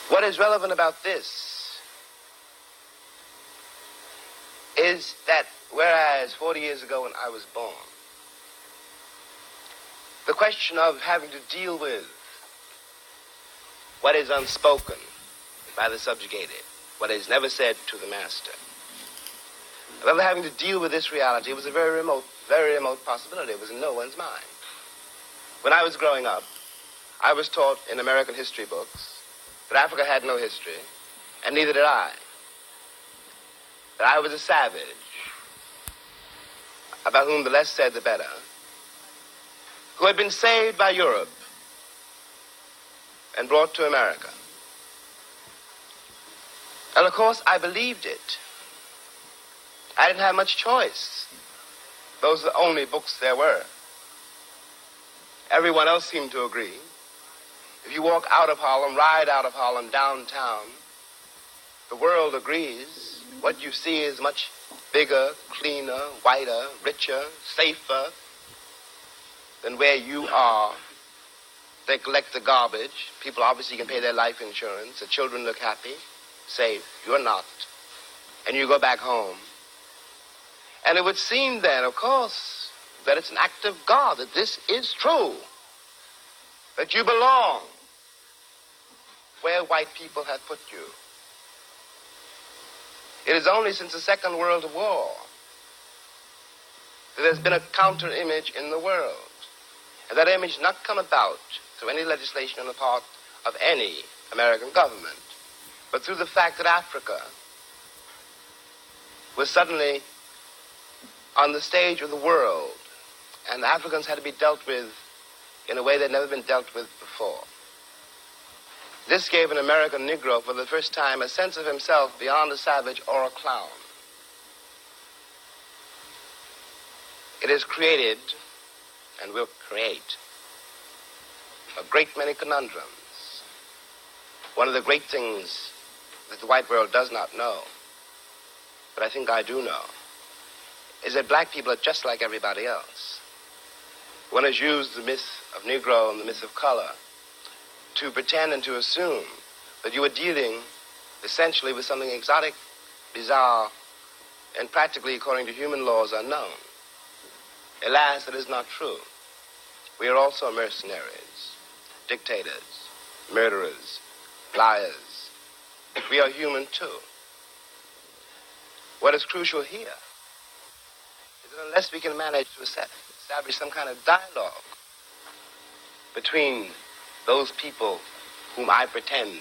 What is relevant about this is that whereas 40 years ago when I was born, the question of having to deal with what is unspoken by the subjugated, what is never said to the master, of ever having to deal with this reality was a very remote possibility. It was in no one's mind. When I was growing up, I was taught in American history books that Africa had no history, and neither did I. That I was a savage, about whom the less said the better, who had been saved by Europe and brought to America. And of course, I believed it. I didn't have much choice. Those are the only books there were. Everyone else seemed to agree. If you walk out of Harlem, ride out of Harlem, downtown, the world agrees. What you see is much bigger, cleaner, whiter, richer, safer than where you are. They collect the garbage. People obviously can pay their life insurance. The children look happy, safe. You're not. And you go back home. And it would seem then, of course, that it's an act of God, that this is true, that you belong where white people have put you. It is only since the Second World War that there's been a counter-image in the world. And that image not come about through any legislation on the part of any American government, but through the fact that Africa was suddenly on the stage of the world, and the Africans had to be dealt with in a way that had never been dealt with before. This gave an American Negro for the first time a sense of himself beyond a savage or a clown. It has created, and will create, a great many conundrums. One of the great things that the white world does not know, but I think I do know, is that black people are just like everybody else. One has used the myth of Negro and the myth of color to pretend and to assume that you are dealing essentially with something exotic, bizarre, and practically, according to human laws, unknown. Alas, that is not true. We are also mercenaries, dictators, murderers, liars. We are human too. What is crucial here is that unless we can manage to establish some kind of dialogue between those people whom I pretend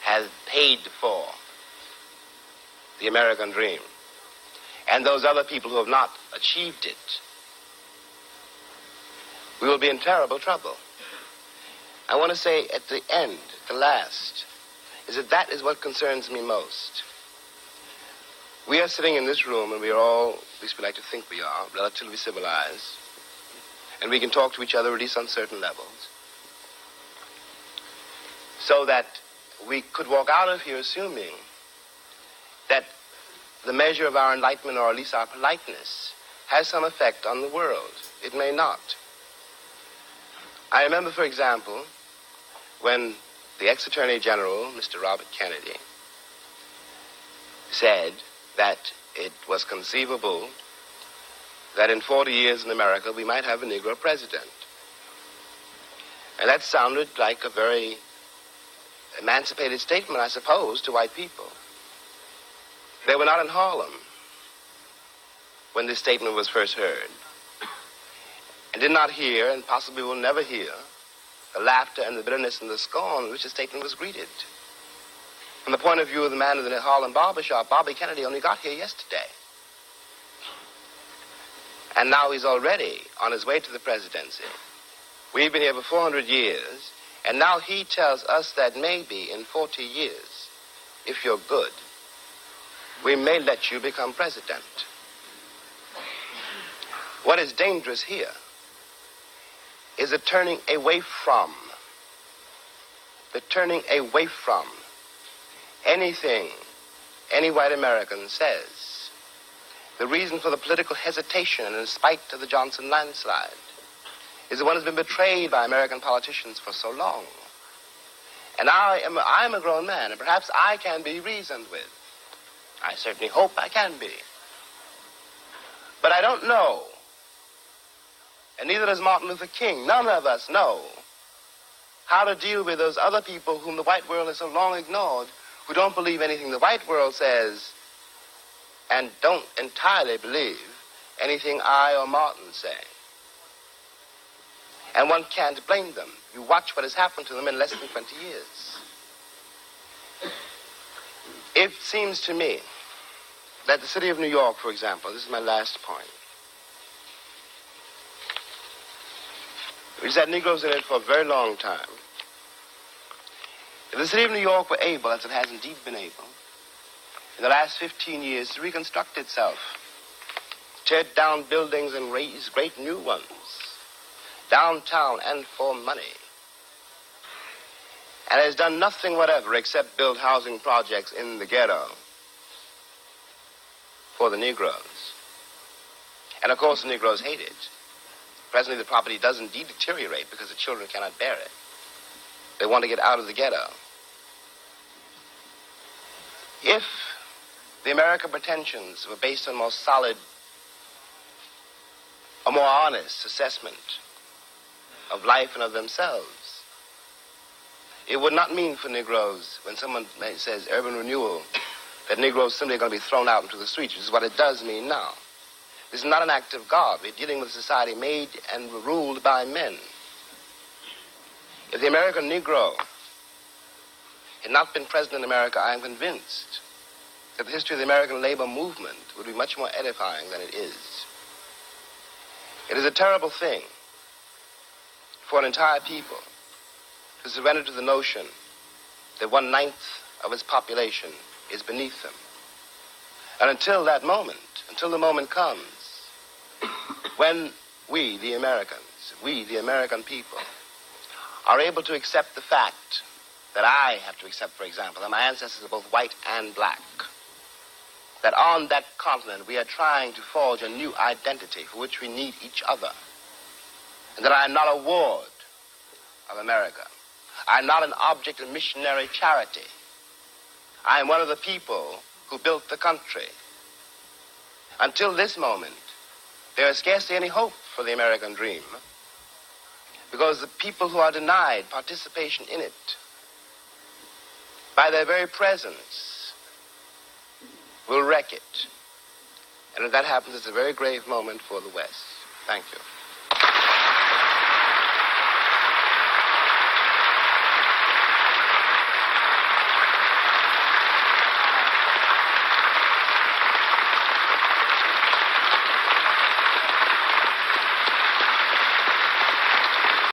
have paid for the American dream and those other people who have not achieved it, we will be in terrible trouble. I want to say at the end, the last, is that is what concerns me most. We are sitting in this room, and we are all, at least we like to think we are, relatively civilized, and we can talk to each other at least on certain levels, so that we could walk out of here assuming that the measure of our enlightenment, or at least our politeness, has some effect on the world. It may not. I remember, for example, when the ex-Attorney General, Mr. Robert Kennedy, said that it was conceivable that in 40 years in America we might have a Negro president. And that sounded like a very emancipated statement, I suppose, to white people. They were not in Harlem when this statement was first heard, and did not hear, and possibly will never hear, the laughter and the bitterness and the scorn with which the statement was greeted. From the point of view of the man in the Harlem barbershop, Bobby Kennedy only got here yesterday. And now he's already on his way to the presidency. We've been here for 400 years, and now he tells us that maybe in 40 years, if you're good, we may let you become president. What is dangerous here is the turning away from anything any white American says. The reason for the political hesitation, in spite of the Johnson landslide, is that one has been betrayed by American politicians for so long. And I am a grown man, and perhaps I can be reasoned with. I certainly hope I can be. But I don't know, and neither does Martin Luther King, none of us know how to deal with those other people whom the white world has so long ignored, who don't believe anything the white world says and don't entirely believe anything I or Martin say. And one can't blame them. You watch what has happened to them in less than 20 years. It seems to me that the city of New York, for example, this is my last point, which has had Negroes in it for a very long time. If the city of New York were able, as it has indeed been able, in the last 15 years to reconstruct itself, tear down buildings and raise great new ones, downtown and for money, and has done nothing whatever except build housing projects in the ghetto for the Negroes. And of course the Negroes hate it. Presently the property does indeed deteriorate because the children cannot bear it. They want to get out of the ghetto. If the American pretensions were based on more solid, a more honest assessment of life and of themselves, it would not mean for Negroes, when someone says urban renewal, that Negroes simply are going to be thrown out into the streets, which is what it does mean now. This is not an act of God. We're dealing with a society made and ruled by men. If the American Negro had not been present in America, I am convinced that the history of the American labor movement would be much more edifying than it is. It is a terrible thing for an entire people to surrender to the notion that 1/9 of its population is beneath them. And until that moment, until the moment comes when we, the Americans, we, the American people, are able to accept the fact that I have to accept, for example, that my ancestors are both white and black, that on that continent we are trying to forge a new identity for which we need each other, and that I am not a ward of America. I am not an object of missionary charity. I am one of the people who built the country. Until this moment, there is scarcely any hope for the American dream, because the people who are denied participation in it, by their very presence, will wreck it. And if that happens, it's a very grave moment for the West. Thank you.